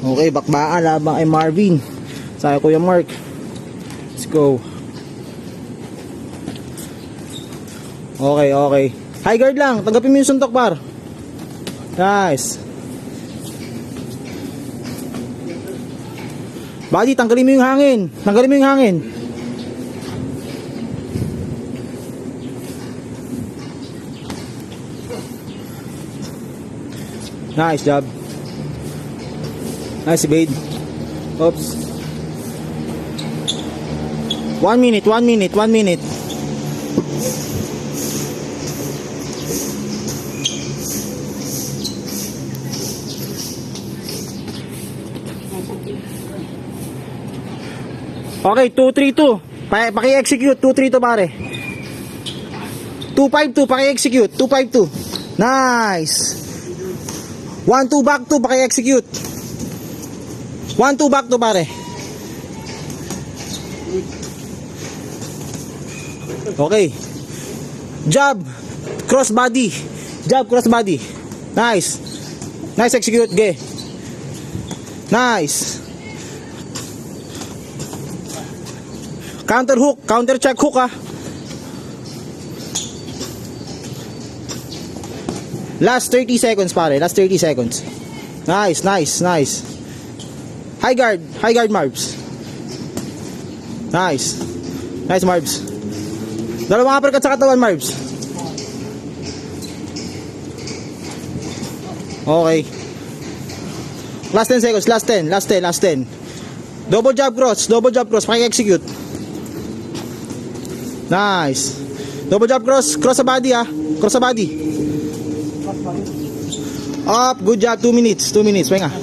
Okay, bakbaan labang kay Marvin. Sa Kuya Mark. Let's go. Okay, okay. High guard lang. Tanggapin mo yung suntok, par. Nice. Buddy, tanggalin mo yung hangin. Tanggalin mo yung hangin. Nice job. Nice evade. Oops. 1 minute, 1 minute, 1 minute. Okay, 2-3-2. Paki-execute, 2-3-2 pare. 2-5-2, paki-execute, 2-5-2. Nice. 1-2 back 2, paki-execute. 1-2 back 2 pare. Okay. Jab, cross body. Jab, cross body. Nice. Nice execute, ge. Nice. Counter hook, counter check hook ah. Last 30 seconds pare, last 30 seconds. Nice, nice, nice. High guard Marbs. Nice. Nice Marbs. Dalawang uppercut sa katawan Marbs. Okay. Last 10 seconds, last 10, last 10, last 10. Double jab cross, paki-execute. Nice. Double jab cross, cross sa body ah. Cross sa body. Up, good job, 2 minutes, 2 minutes. Pahinga.